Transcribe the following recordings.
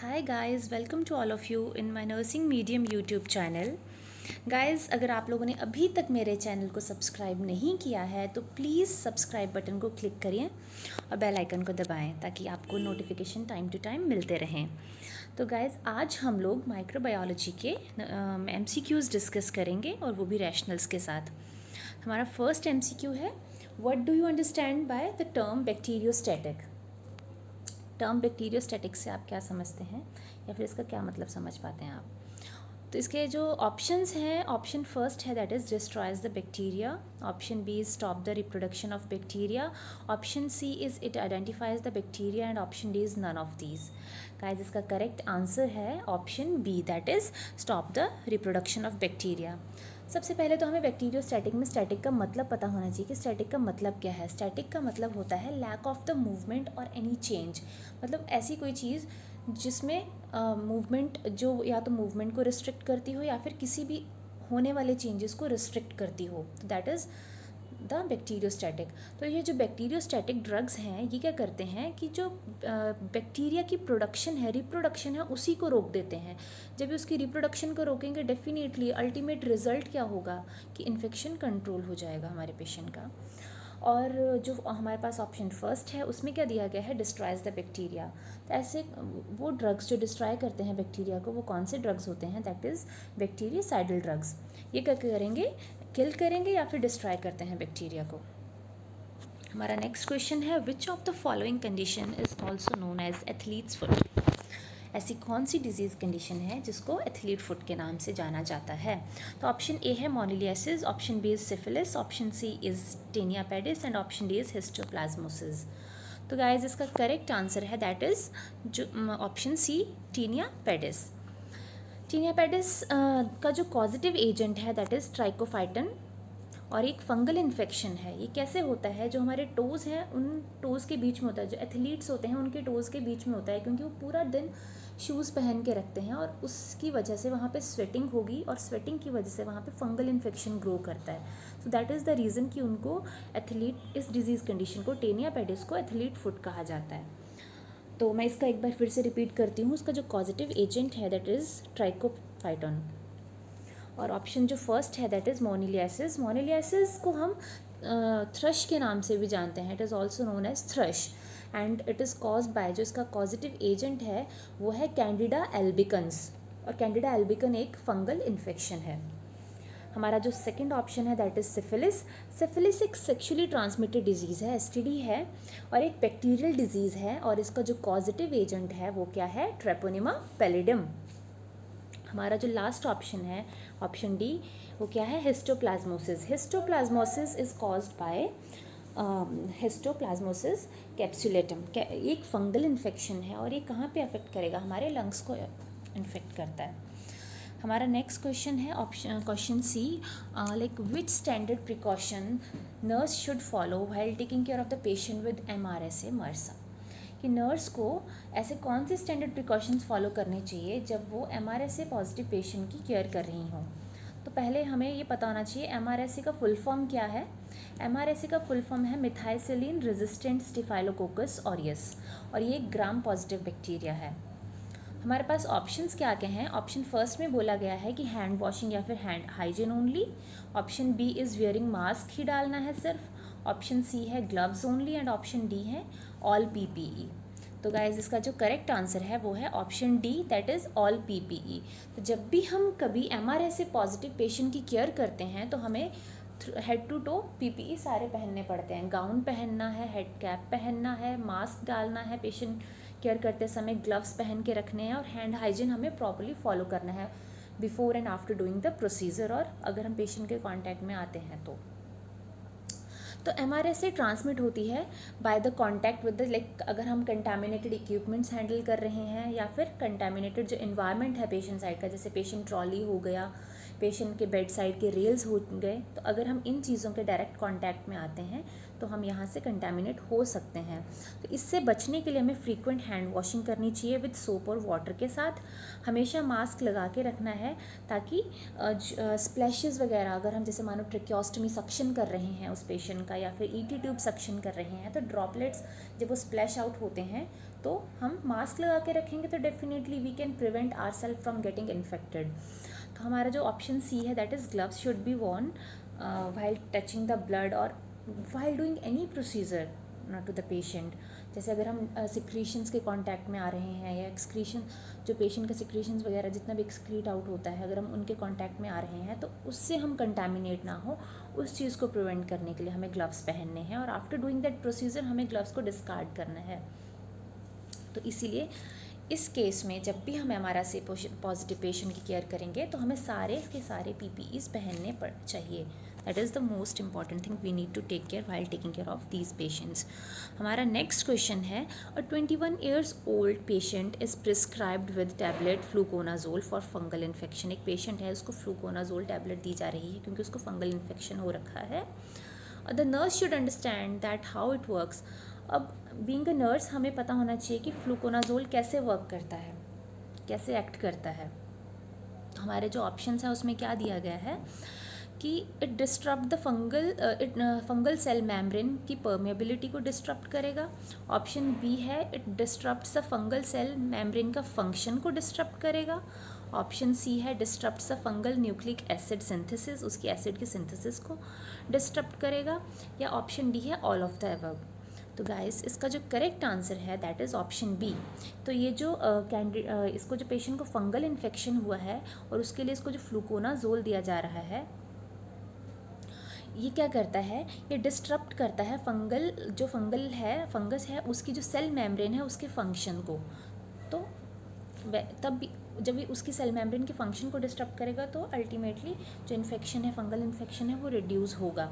Hi guys, welcome to all of you in my nursing medium YouTube channel. Guys, अगर आप लोगों ने अभी तक मेरे चैनल को सब्सक्राइब नहीं किया है तो प्लीज़ सब्सक्राइब बटन को क्लिक करिए और बेल आइकन को दबाएं ताकि आपको नोटिफिकेशन टाइम टू टाइम मिलते रहें। तो गाइज़, आज हम लोग माइक्रोबायोलॉजी के MCQs डिस्कस करेंगे और वो भी रैशनल्स के साथ। हमारा फर्स्ट MCQ है, what do you understand by the term bacteriostatic. Term bacteriostatic से आप क्या समझते हैं या फिर इसका क्या मतलब समझ पाते हैं आप? तो इसके जो ऑप्शंस हैं, ऑप्शन फर्स्ट है that is destroys the bacteria, option B is stop the reproduction of bacteria, option C is it identifies the bacteria and option D is none of these. Guys, इसका correct answer है option B that is stop the reproduction of bacteria. सबसे पहले तो हमें bacteriostatic में static का मतलब पता होना चाहिए कि स्टैटिक का मतलब क्या है। स्टैटिक का मतलब होता है लैक ऑफ द मूवमेंट और एनी चेंज, मतलब ऐसी कोई चीज़ जिसमें मूवमेंट जो या तो मूवमेंट को रिस्ट्रिक्ट करती हो या फिर किसी भी होने वाले चेंजेस को रिस्ट्रिक्ट करती हो, दैट इज़ द बैक्टीरियोस्टैटिक। तो ये जो बैक्टीरियोस्टैटिक ड्रग्स हैं ये क्या करते हैं कि जो बैक्टीरिया की प्रोडक्शन है, रिप्रोडक्शन है, उसी को रोक देते हैं। जब भी उसकी रिप्रोडक्शन को रोकेंगे डेफिनेटली अल्टीमेट रिजल्ट क्या होगा कि इन्फेक्शन कंट्रोल हो जाएगा हमारे पेशेंट का। और जो हमारे पास ऑप्शन फर्स्ट है उसमें क्या दिया गया है, डिस्ट्रॉयज द बैक्टीरिया। तो ऐसे वो ड्रग्स जो डिस्ट्रॉय करते हैं बैक्टीरिया को, वो कौन से ड्रग्स होते हैं, दैट इज़ बैक्टीरियासाइडल ड्रग्स। ये क्या करेंगे, किल करेंगे या फिर डिस्ट्रॉय करते हैं बैक्टीरिया को। हमारा नेक्स्ट क्वेश्चन है, which of the following condition is also known as athlete's foot. ऐसी कौन सी डिजीज़ कंडीशन है जिसको एथलीट फुट के नाम से जाना जाता है? तो ऑप्शन ए है moniliasis, option B is syphilis, option C is tinea pedis and option D is histoplasmosis. तो गाइज, इसका करेक्ट आंसर है दैट इज़ जो option C, tinea pedis. Tinea pedis का जो कॉजिटिव एजेंट है दैट इज़ ट्राइकोफाइटन और एक fungal infection है। ये कैसे होता है, जो हमारे टोज़ हैं उन टोज़ के बीच में होता है, जो एथलीट्स होते हैं उनके टोज़ के बीच में होता है, क्योंकि वो पूरा दिन शूज़ पहन के रखते हैं और उसकी वजह से वहाँ पे स्वेटिंग होगी और स्वेटिंग की वजह से वहाँ पे फंगल इन्फेक्शन ग्रो करता है। So that is the reason कि उनको एथलीट, इस डिजीज़ कंडीशन को, टेनिया पेडिस को एथलीट फुट कहा जाता है। तो मैं इसका एक बार फिर से रिपीट करती हूँ, उसका जो पॉजिटिव एजेंट है दैट इज़ ट्राइकोफाइटन और ऑप्शन जो फर्स्ट है दैट इज़ मोनिलियासिस। मोनिलियासिस को हम थ्रश के नाम से भी जानते हैं, it is also known as thrush and it is cause by, जो इसका पॉजिटिव एजेंट है वो है कैंडिडा एल्बिकन्स और कैंडिडा एल्बिकन एक फंगल इन्फेक्शन है। हमारा जो सेकंड ऑप्शन है दैट इज़ सिफिलिस। सिफिलिस एक सेक्सुअली ट्रांसमिटेड डिजीज़ है, STD है और एक बैक्टीरियल डिजीज़ है और इसका जो पॉजिटिव एजेंट है वो क्या है, ट्रेपोनिमा पैलिडम। हमारा जो लास्ट ऑप्शन है, ऑप्शन डी, वो क्या है, histoplasmosis. Histoplasmosis is caused by histoplasmosis capsulatum. एक फंगल इन्फेक्शन है और ये कहाँ पे अफेक्ट करेगा, हमारे लंग्स को इन्फेक्ट करता है। हमारा नेक्स्ट क्वेश्चन है question C, like which standard precaution nurse should follow while taking care of the patient with MRSA MRSA। कि नर्स को ऐसे कौन से स्टैंडर्ड प्रिकॉशंस फॉलो करने चाहिए जब वो MRSA पॉजिटिव पेशेंट की केयर कर रही हों। तो पहले हमें ये पता होना चाहिए MRSA का फुल फॉर्म क्या है। MRSA का फुल फॉर्म है मिथाइसिलिन रेजिस्टेंट स्टेफाइलोकोकस ऑरियस और ये एक ग्राम पॉजिटिव बैक्टीरिया है। हमारे पास ऑप्शंस क्या क्या हैं, ऑप्शन फर्स्ट में बोला गया है कि हैंड वॉशिंग या फिर hand hygiene only, option B is wearing mask ही डालना है सिर्फ, ऑप्शन सी है gloves only and option D है ऑल PPE। तो गाइज, इसका जो करेक्ट आंसर है वो है option D that is all PPE। तो जब भी हम कभी MRSA पॉजिटिव पेशेंट की केयर करते हैं तो हमें हेड टू टो PPE सारे पहनने पड़ते हैं। गाउन पहनना है, हेड कैप पहनना है, मास्क डालना है पेशेंट केयर करते समय, ग्लव्स पहन के रखने हैं और हैंड हाइजीन हमें प्रॉपर्ली फॉलो करना है before and after doing the procedure और अगर हम पेशेंट के कांटेक्ट में आते हैं तो MRSA ट्रांसमिट होती है by the contact with the, like अगर हम कंटामिनेटेड इक्विपमेंट्स हैंडल कर रहे हैं या फिर कंटामिनेटेड जो इन्वायरमेंट है पेशेंट साइड का, जैसे पेशेंट ट्रॉली हो गया, पेशेंट के बेड साइड के रेल्स हो गए, तो अगर हम इन चीज़ों के डायरेक्ट कांटेक्ट में आते हैं तो हम यहाँ से कंटामिनेट हो सकते हैं। तो इससे बचने के लिए हमें फ्रीक्वेंट हैंड वॉशिंग करनी चाहिए विद सोप और वाटर के साथ। हमेशा मास्क लगा के रखना है ताकि स्प्लैशेस वगैरह, अगर हम जैसे मानो ट्रेक्योस्टमी सक्शन कर रहे हैं उस पेशेंट का या फिर ET ट्यूब सक्शन कर रहे हैं तो ड्रॉपलेट्स जब वो स्प्लैश आउट होते हैं तो हम मास्क लगा के रखेंगे तो definitely we can prevent our self from getting infected. तो हमारा जो ऑप्शन सी है that is gloves should be worn while touching the blood or while doing any procedure to the patient। जैसे अगर हम सिक्रीशंस के कांटेक्ट में आ रहे हैं या एक्सक्रीशन, जो पेशेंट का सिक्रीशंस वगैरह जितना भी एक्सक्रीट आउट होता है, अगर हम उनके कांटेक्ट में आ रहे हैं तो उससे हम कंटामिनेट ना हो, उस चीज़ को प्रिवेंट करने के लिए हमें ग्लव्स पहनने हैं और आफ्टर डूइंग दैट प्रोसीजर हमें ग्लव्स को डिस्कार्ड करना है। तो इसीलिए इस केस में जब भी हमें हमारा से पॉजिटिव पेशेंट की केयर करेंगे तो हमें सारे के सारे PPEs पहनने पड़ चाहिए। That is the most important thing we need to take care while taking care of these patients. हमारा नेक्स्ट क्वेश्चन है, a 21 years old patient is prescribed with tablet fluconazole for fungal infection. एक patient है, उसको fluconazole tablet दी जा रही है क्योंकि उसको फंगल इन्फेक्शन हो रखा है। The nurse should understand that how it works. अब बीइंग अ नर्स हमें पता होना चाहिए कि फ्लूकोनाजोल कैसे वर्क करता है, कैसे एक्ट करता है। हमारे जो ऑप्शंस हैं उसमें क्या दिया गया है कि it disturb the fungal cell membrane की परमेबिलिटी को डिस्टर्ब करेगा। ऑप्शन बी है it disturbs the fungal cell membrane का फंक्शन को डिस्टर्ब करेगा। ऑप्शन सी है disturbs the fungal nucleic acid synthesis, उसकी एसिड की सिंथेसिस को डिस्टर्ब करेगा। या ऑप्शन डी है ऑल ऑफ द अबव। तो गाइस इसका जो करेक्ट आंसर है दैट इज़ ऑप्शन बी। तो ये जो इसको जो पेशेंट को फंगल इन्फेक्शन हुआ है और उसके लिए इसको जो फ्लूकोनाजोल दिया जा रहा है, ये क्या करता है, ये डिस्टर्ब करता है फंगस है उसकी जो सेल मेम्ब्रेन है उसके फंक्शन को। तो तब भी जब ये उसकी सेल मेम्ब्रेन के फंक्शन को डिस्टर्ब करेगा तो अल्टीमेटली जो इन्फेक्शन है, फंगल इन्फेक्शन है, वो रिड्यूस होगा।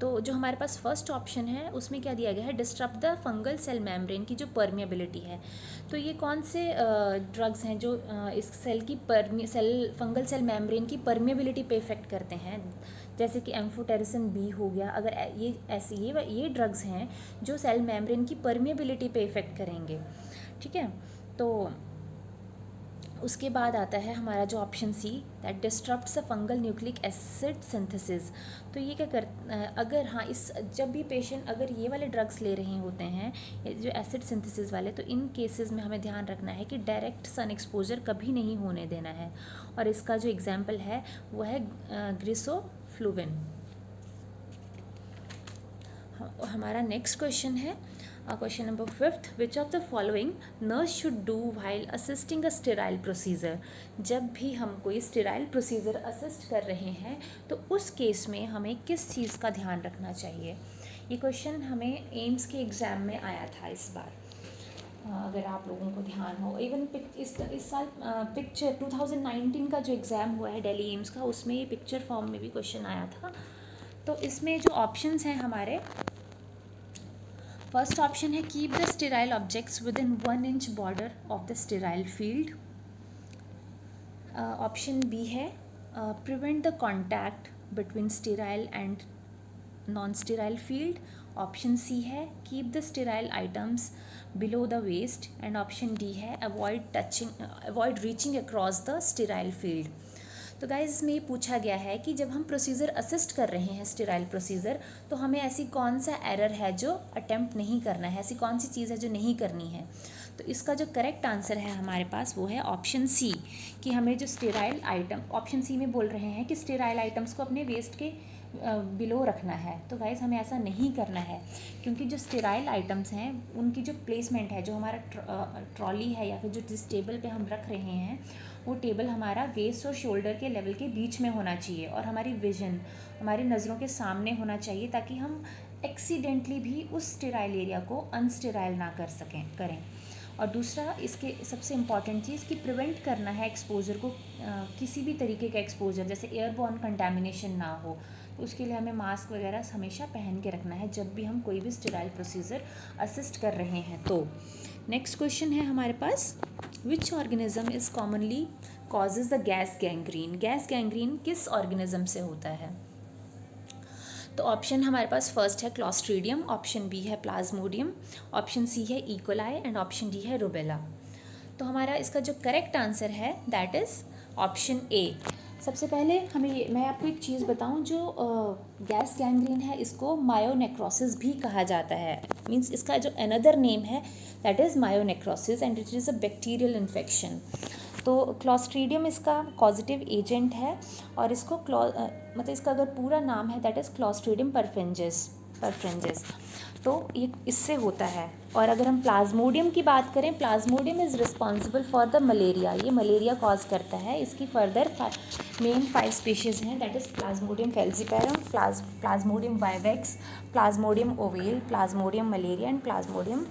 तो जो हमारे पास फर्स्ट ऑप्शन है उसमें क्या दिया गया है, disturb the fungal cell membrane की जो परमिएबिलिटी है। तो ये कौन से ड्रग्स हैं जो इस फंगल सेल मेम्ब्रेन की परमिएबिलिटी पे इफेक्ट करते हैं, जैसे कि एम्फोटेरिसिन बी हो गया। अगर ये ड्रग्स हैं जो सेल मेम्ब्रेन की परमिएबिलिटी पे इफेक्ट करेंगे, ठीक है। तो उसके बाद आता है हमारा जो option C, that disturbs the fungal nucleic acid synthesis. तो ये क्या अगर जब भी पेशेंट अगर ये वाले ड्रग्स ले रहे होते हैं जो एसिड सिंथेसिस वाले, तो इन केसेस में हमें ध्यान रखना है कि डायरेक्ट सन एक्सपोजर कभी नहीं होने देना है। और इसका जो एग्जाम्पल है वो है ग्रिसोफ्लुविन। हमारा नेक्स्ट क्वेश्चन है question number 5, which of the following nurse should do while assisting a sterile procedure. जब भी हम कोई स्टेराइल प्रोसीजर असिस्ट कर रहे हैं तो उस केस में हमें किस चीज़ का ध्यान रखना चाहिए। ये क्वेश्चन हमें एम्स के एग्ज़ाम में आया था इस बार, अगर आप लोगों को ध्यान हो। इवन इस साल पिक्चर 2019 का जो एग्ज़ाम हुआ है दिल्ली एम्स का, उसमें ये पिक्चर फॉर्म में भी क्वेश्चन आया था। तो इसमें जो ऑप्शंस हैं हमारे, फर्स्ट ऑप्शन है keep the sterile objects within 1 inch border of the sterile field. Option B है prevent the contact between sterile and non sterile field. Option C है keep the sterile items below the waist. And option D है avoid reaching across the sterile field. तो guys इसमें ये पूछा गया है कि जब हम प्रोसीजर असिस्ट कर रहे हैं स्टेराइल प्रोसीजर, तो हमें ऐसी कौन सा एरर है जो अटेम्प्ट नहीं करना है, ऐसी कौन सी चीज़ है जो नहीं करनी है। तो इसका जो करेक्ट आंसर है हमारे पास वो है ऑप्शन सी, कि हमें जो स्टेराइल आइटम, ऑप्शन सी में बोल रहे हैं कि स्टेराइल आइटम्स को अपने वेस्ट के बिलो रखना है। तो गाइज हमें ऐसा नहीं करना है, क्योंकि जो स्टेराइल आइटम्स हैं उनकी जो प्लेसमेंट है, जो हमारा ट्रॉली है या फिर जो जिस टेबल पे हम रख रहे हैं, वो टेबल हमारा वेस्ट और शोल्डर के लेवल के बीच में होना चाहिए और हमारी विजन हमारी नज़रों के सामने होना चाहिए, ताकि हम एक्सीडेंटली भी उस स्टेराइल एरिया को अनस्टेराइल ना करें। और दूसरा इसके सबसे इम्पॉर्टेंट चीज़ कि प्रिवेंट करना है एक्सपोजर को, किसी भी तरीके का एक्सपोजर जैसे एयरबॉर्न कंटामिनेशन ना हो। तो उसके लिए हमें मास्क वगैरह हमेशा पहन के रखना है जब भी हम कोई भी स्टेराइल प्रोसीजर असिस्ट कर रहे हैं। तो नेक्स्ट क्वेश्चन है हमारे पास, which organism is commonly causes the gas gangrene. Gas gangrene किस ऑर्गेनिज्म से होता है। तो ऑप्शन हमारे पास फर्स्ट है क्लॉस्ट्रीडियम, ऑप्शन बी है प्लाज्मोडियम, ऑप्शन सी है इकोलाई एंड ऑप्शन डी है रूबेला। तो हमारा इसका जो करेक्ट आंसर है दैट इज़ ऑप्शन ए। सबसे पहले मैं आपको एक चीज़ बताऊं, जो गैस गैंग्रीन है इसको मायोनेक्रोसिस भी कहा जाता है। मीन्स इसका जो अनदर नेम है that is मायोनेक्रोसिस and it is a bacterial infection. तो क्लॉस्ट्रीडियम इसका कॉजेटिव एजेंट है और इसको मतलब इसका अगर पूरा नाम है दैट इज़ क्लॉस्ट्रीडियम परफ्रेंजेस। तो ये इससे होता है। और अगर हम प्लाज्मोडियम की बात करें, Plasmodium is responsible for the malaria, ये मलेरिया कॉज करता है। इसकी फर्दर मेन 5 स्पीशीज़ हैं that is Plasmodium falciparum, Plasmodium vivax, Plasmodium oval, Plasmodium malaria and Plasmodium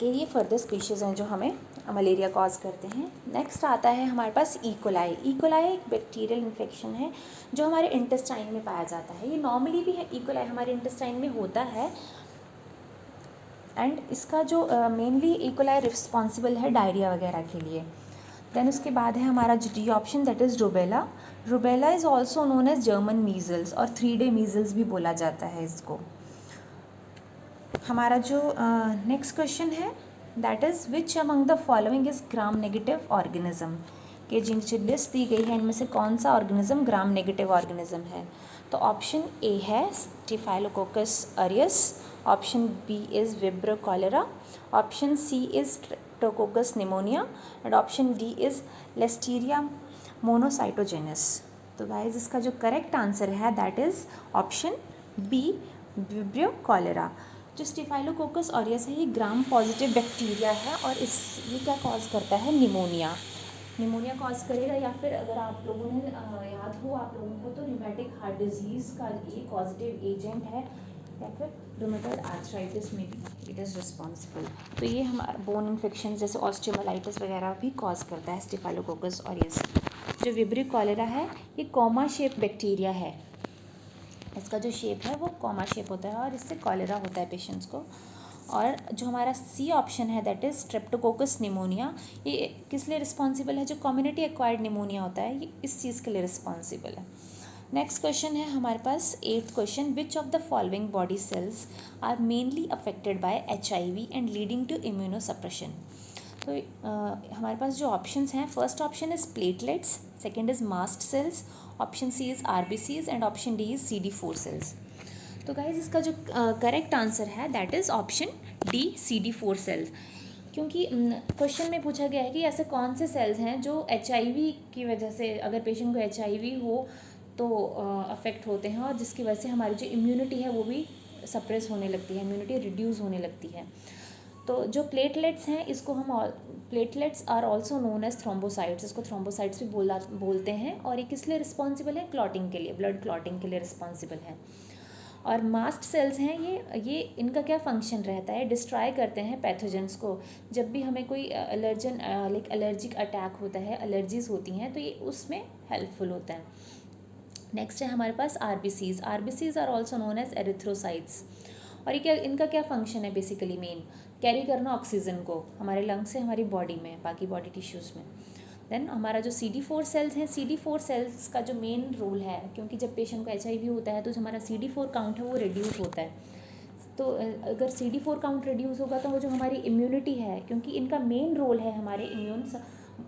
के ये फर्दर स्पीशीज़ हैं जो हमें मलेरिया कॉज करते हैं। नेक्स्ट आता है हमारे पास इकोलाई। इकोलाई एक बैक्टीरियल इन्फेक्शन है जो हमारे इंटेस्टाइन में पाया जाता है। ये नॉर्मली भी है, इकोलाई हमारे इंटेस्टाइन में होता है एंड इसका जो मेनली इकोलाई रिस्पॉन्सिबल है डायरिया वगैरह के लिए। देन उसके बाद है हमारा जो D option that is rubella. Rubella is also known as German measles और 3-डे मीजल्स भी बोला जाता है इसको। हमारा जो नेक्स्ट क्वेश्चन है that is which among the following is gram negative organism, कि जिनकी लिस्ट दी गई है इनमें से कौन सा ऑर्गेनिज्म ग्राम नेगेटिव ऑर्गेनिज्म है। तो ऑप्शन ए है staphylococcus aureus, option B is vibrio cholera, option C is streptococcus pneumoniae and option D is listeria monocytogenes. तो गाइज इसका जो करेक्ट आंसर है that is option B vibrio cholera. जो staphylococcus aureus है ये gram positive bacteria है और ये क्या कॉज करता है, निमोनिया कॉज करेगा। या फिर अगर आप लोगों ने याद हो आप लोगों को तो रिमेटिक हार्ट डिजीज़ का ये पॉजिटिव एजेंट है, या फिर रूमेटॉइड आर्थराइटिस में भी इट इज़ रिस्पॉन्सिबल। तो ये हमारा बोन इन्फेक्शन जैसे ऑस्टियोमाइलाइटिस वगैरह भी कॉज करता है स्टेफाइलोकोकस ऑरियस। जो विब्रियो कॉलेरा है ये कॉमा शेप बैक्टीरिया है, इसका जो शेप है वो कॉमा शेप होता है और इससे कॉलेरा होता है पेशेंट्स को। और जो हमारा सी ऑप्शन है दैट इज़ स्ट्रेप्टोकोकस निमोनिया, ये किस लिए रिस्पॉन्सिबल है, जो कम्युनिटी एक्वायर्ड निमोनिया होता है ये इस चीज़ के लिए रिस्पॉन्सिबल है। नेक्स्ट क्वेश्चन है हमारे पास 8th question, which of the following body cells are mainly affected by HIV and leading to immunosuppression. तो हमारे पास जो ऑप्शंस हैं, first option is platelets, second is mast cells, option C is RBCs and option D is CD4 cells. तो guys इसका जो correct answer है that is option D CD4 cells, क्योंकि क्वेश्चन में पूछा गया है कि ऐसे कौन से सेल्स हैं जो HIV की वजह से, अगर पेशेंट को HIV हो तो अफेक्ट होते हैं और जिसकी वजह से हमारी जो इम्यूनिटी है वो भी सप्रेस होने लगती है, इम्यूनिटी रिड्यूस होने लगती है। तो जो प्लेटलेट्स हैं इसको हम platelets are also known as thrombocytes, इसको थ्रोम्बोसाइट्स भी बोलते हैं। और ये किस लिए रिस्पॉन्सिबल है, क्लॉटिंग के लिए, ब्लड क्लॉटिंग के लिए रिस्पॉन्सिबल है। और मास्ट सेल्स हैं ये इनका क्या फंक्शन रहता है, डिस्ट्रॉय करते हैं पैथोजेंस को। जब भी हमें कोई एलर्जिक अटैक होता है, एलर्जीज होती हैं तो ये उसमें हेल्पफुल होता है। नेक्स्ट है हमारे पास RBCs are also known as erythrocytes. और ये इनका क्या फंक्शन है, बेसिकली मेन कैरी करना ऑक्सीजन को हमारे लंग से हमारी बॉडी में, बाकी बॉडी टिश्यूज़ में। देन हमारा जो CD4 सेल्स हैं, CD4 सेल्स का जो मेन रोल है, क्योंकि जब पेशेंट को HIV होता है तो जो हमारा CD4 काउंट है वो रिड्यूस होता है। तो अगर CD4 काउंट रिड्यूस होगा तो वो जो हमारी इम्यूनिटी है, क्योंकि इनका मेन रोल है हमारे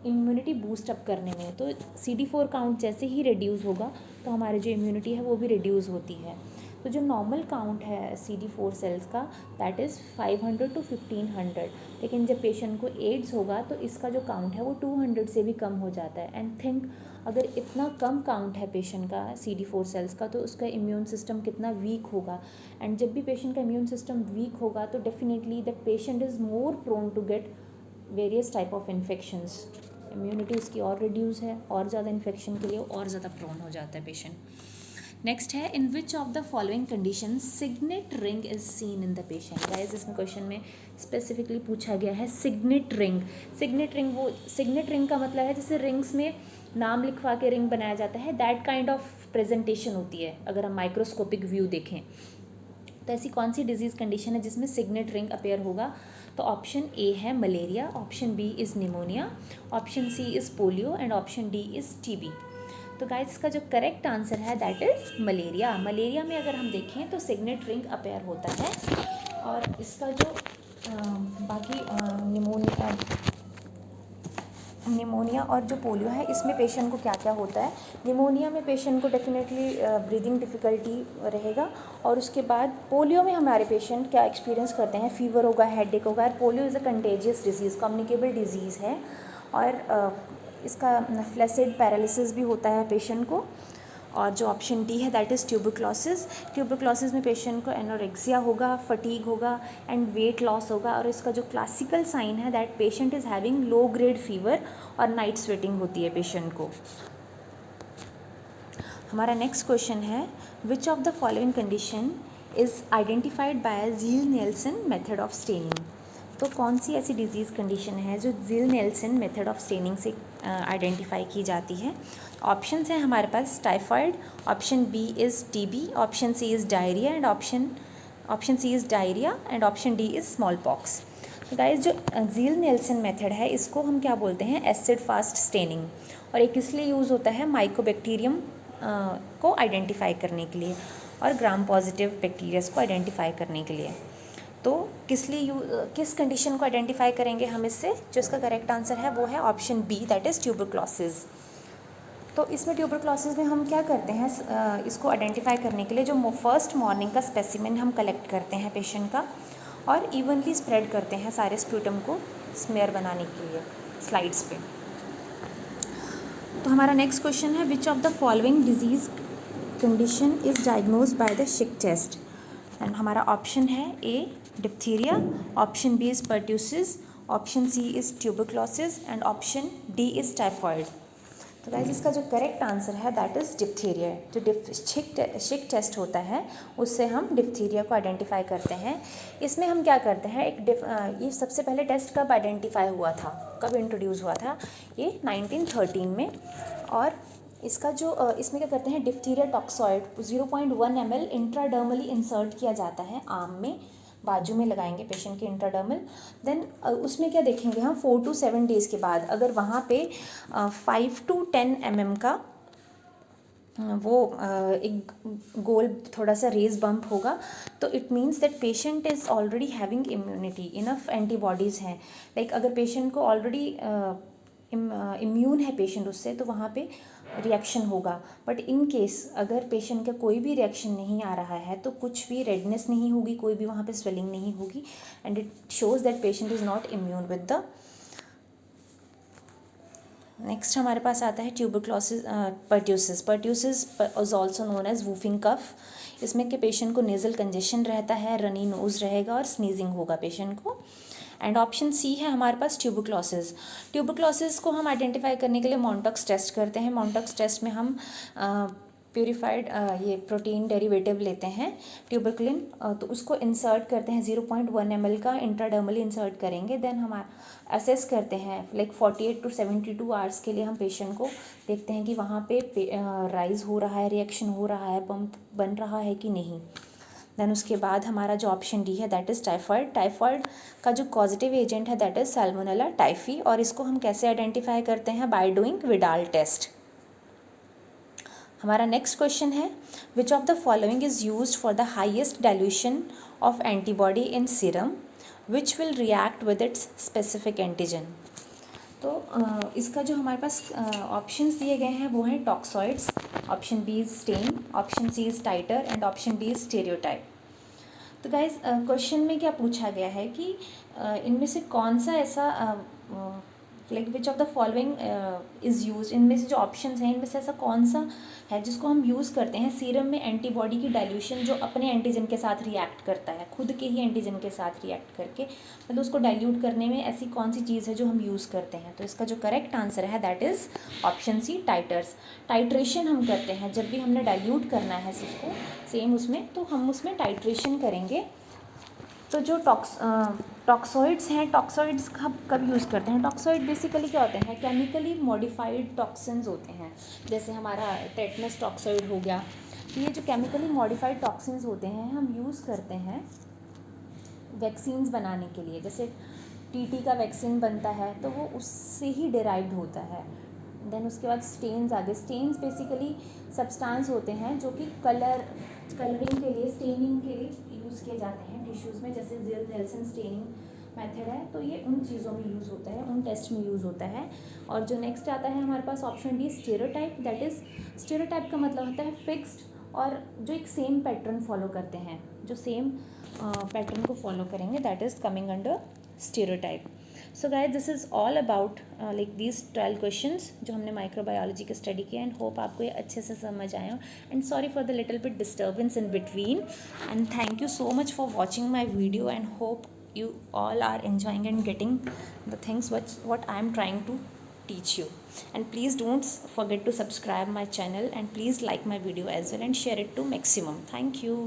इम्यूनिटी बूस्टअप करने में, तो CD4 काउंट जैसे ही रिड्यूस होगा तो हमारी जो इम्यूनिटी है वो भी रिड्यूस होती है। तो जो नॉर्मल काउंट है CD4 सेल्स का दैट इज़ 500 to 1500, लेकिन जब पेशेंट को एड्स होगा तो इसका जो काउंट है वो 200 से भी कम हो जाता है। एंड थिंक अगर इतना कम काउंट है पेशेंट का CD4 सेल्स का तो उसका इम्यून सिस्टम कितना वीक होगा। एंड जब भी पेशेंट का इम्यून सिस्टम वीक होगा तो definitely that patient is more prone to get various type of infections. Immunity उसकी और रिड्यूस है, और ज़्यादा इन्फेक्शन के लिए और ज़्यादा प्रोन हो जाता है पेशेंट। नेक्स्ट है in which of the following condition signet ring is seen in the patient. Guys इसमें क्वेश्चन में स्पेसिफिकली पूछा गया है सिग्नेट रिंग। सिग्नेट रिंग का मतलब है जैसे रिंग्स में नाम लिखवा के रिंग बनाया जाता है, दैट काइंड ऑफ प्रेजेंटेशन होती है अगर हम माइक्रोस्कोपिक व्यू देखें। तो ऐसी कौन सी डिजीज़ कंडीशन है जिसमें सिग्नेट रिंग अपेयर होगा। तो ऑप्शन ए है malaria, option B is pneumonia, option C is polio and option D is TB। तो गाइस इसका जो करेक्ट आंसर है दैट इज़ मलेरिया। मलेरिया में अगर हम देखें तो सिग्नेट रिंग अपेयर होता है। और इसका जो बाकी निमोनिया निमोनिया और जो पोलियो है इसमें पेशेंट को क्या क्या होता है। निमोनिया में पेशेंट को डेफिनेटली ब्रीदिंग डिफ़िकल्टी रहेगा, और उसके बाद पोलियो में हमारे पेशेंट क्या एक्सपीरियंस करते हैं, फीवर होगा, हेडेक होगा। Polio is a contagious disease, communicable disease है, और इसका फ्लैसिड पैरालिसिस भी होता है पेशेंट को। और जो ऑप्शन डी है दैट इज़ ट्यूबरक्लोसिस। ट्यूबरक्लोसिस में पेशेंट को एनोरेक्सिया होगा, फटीग होगा एंड वेट लॉस होगा, और इसका जो क्लासिकल साइन है that patient is having low grade fever और नाइट स्वेटिंग होती है पेशेंट को। हमारा नेक्स्ट क्वेश्चन है, which of the following condition is identified by zeal Neelsen method of staining. तो कौन सी ऐसी डिजीज़ कंडीशन है जो Ziehl Neelsen method of staining से आइडेंटिफाई की जाती है। ऑप्शंस हैं हमारे पास typhoid, option B is TB, option C is diarrhoea and option C is diarrhoea and option D is smallpox. तो गाइस जो ज़ील नेल्सन मेथड है इसको हम क्या बोलते हैं, एसिड फास्ट स्टेनिंग, और एक इसलिए यूज़ होता है माइकोबैक्टीरियम को आइडेंटिफाई करने के लिए और ग्राम पॉजिटिव बैक्टीरियाज को आइडेंटिफाई करने के लिए। तो किस कंडीशन को आइडेंटिफाई करेंगे हम इससे, जो इसका करेक्ट आंसर है वो है option B that is tuberculosis. तो इसमें ट्यूबरक्लोसिस में हम क्या करते हैं, इसको आइडेंटिफाई करने के लिए जो फर्स्ट मॉर्निंग का स्पेसिमेन हम कलेक्ट करते हैं पेशेंट का, और इवनली स्प्रेड करते हैं सारे स्प्यूटम को स्मेयर बनाने के लिए स्लाइड्स पे। तो हमारा नेक्स्ट क्वेश्चन है, which of the following disease condition is diagnosed by the Schick test. And हमारा ऑप्शन है A diphtheria, option B is pertussis, option C is tuberculosis and option D is typhoid. तो guys इसका जो correct answer है that is diphtheria. जो Schick test होता है उससे हम डिप्थीरिया को आइडेंटिफाई करते हैं। इसमें हम क्या करते हैं, ये सबसे पहले टेस्ट कब आइडेंटिफाई हुआ था, कब इंट्रोड्यूस हुआ था, ये 1913 में। और इसका जो इसमें क्या करते हैं, diphtheria toxoid 0.1 ml intradermally insert किया जाता है आर्म में, बाजू में लगाएंगे पेशेंट के इंट्राडर्मल। देन उसमें क्या देखेंगे हम, 4 to 7 डेज़ के बाद अगर वहाँ पे 5 to 10 mm का वो एक गोल थोड़ा सा रेज बम्प होगा, तो it means that patient is already having immunity, enough antibodies हैं। लाइक अगर पेशेंट को ऑलरेडी इम्यून है पेशेंट उससे, तो वहाँ पे रिएक्शन होगा। बट इन केस अगर पेशेंट का कोई भी रिएक्शन नहीं आ रहा है, तो कुछ भी रेडनेस नहीं होगी, कोई भी वहाँ पे स्वेलिंग नहीं होगी, and it shows that patient is not immune with the. Next हमारे पास आता है tuberculosis pertussis. Pertussis is also known as whooping cough. इसमें के पेशेंट को नेज़ल कंजेशन रहता है, रनी नोज़ रहेगा और स्नीजिंग होगा पेशेंट को। एंड ऑप्शन सी है हमारे पास ट्यूबरक्लोसिस। ट्यूबरक्लोसिस को हम आइडेंटिफाई करने के लिए मॉन्टॉक्स टेस्ट करते हैं। मॉन्टॉक्स टेस्ट में हम प्योरीफाइड ये प्रोटीन डेरिवेटिव लेते हैं ट्यूबरक्लिन, तो उसको इंसर्ट करते हैं 0.1 ml का इंट्राडर्मली इंसर्ट करेंगे। देन हम असेस करते हैं लाइक 48 to 72 आवर्स के लिए हम पेशेंट को देखते हैं कि वहाँ पे राइज हो रहा है, रिएक्शन हो रहा है, पंप बन रहा है कि नहीं। देन उसके बाद हमारा जो ऑप्शन डी है दैट इज़ टाइफाइड। टाइफाइड का जो पॉजिटिव एजेंट है दैट इज़ सैल्मोनेला टाइफी, और इसको हम कैसे आइडेंटिफाई करते हैं, बाय डूइंग विडाल टेस्ट। हमारा नेक्स्ट क्वेश्चन है, which of the following is used for the highest dilution of antibody in serum which will react with its specific antigen. तो इसका जो हमारे पास ऑप्शंस दिए गए हैं वो हैं toxoids, option B is stain, option C is titre and option D is stereotype. तो गाइज क्वेश्चन में क्या पूछा गया है कि इनमें से कौन सा ऐसा like which of the following is use, इनमें से जो ऑप्शंस हैं इनमें से ऐसा कौन सा है जिसको हम यूज़ करते हैं सीरम में एंटीबॉडी की डाइल्यूशन जो अपने एंटीजन के साथ रिएक्ट करता है, खुद के ही एंटीजन के साथ रिएक्ट करके, मतलब उसको डाइल्यूट करने में ऐसी कौन सी चीज़ है जो हम यूज़ करते हैं। तो इसका जो करेक्ट आंसर है that is option C titres. Titration हम करते हैं जब भी हमने डाइल्यूट करना है इसको सेम उसमें, तो हम उसमें टाइट्रेशन करेंगे। तो जो टॉक्सॉइड्स हैं, टॉक्सॉइड्स कब यूज़ करते हैं, टॉक्सॉइड बेसिकली क्या होते हैं, केमिकली मॉडिफाइड टॉक्सिन्स होते हैं। जैसे हमारा टेटनस टॉक्सॉइड हो गया, तो ये जो केमिकली मॉडिफाइड टॉक्सिन्स होते हैं हम यूज़ करते हैं वैक्सीन्स बनाने के लिए। जैसे टीटी का वैक्सीन बनता है तो वो उससे ही डिराइव्ड होता है। देन उसके बाद स्टेन्स आ गए। स्टेन्स बेसिकली सब्सटेंस होते हैं जो कि कलरिंग के लिए, स्टेनिंग के लिए यूज़ किए जाते हैं टिश्यूज़ में, जैसे ज़ील नेल्सन स्टेनिंग मेथड है, तो ये उन चीज़ों में यूज़ होता है, उन टेस्ट में यूज़ होता है। और जो नेक्स्ट आता है हमारे पास option D, stereotype. That is, stereotype का मतलब होता है फिक्स्ड, और जो एक सेम पैटर्न फॉलो करते हैं, जो सेम पैटर्न को फॉलो करेंगे, that is coming under stereotype. So guys, this is all about like these 12 questions जो हमने माइक्रोबायोलॉजी के स्टडी किए, एंड होप आपको ये अच्छे से समझ आए हो। And sorry for the little bit disturbance in between, and thank you so much for watching my video, and hope you all are enjoying and getting the things what I am trying to teach you. And please don't forget to subscribe my channel, and please like my video as well and share it to maximum. Thank you.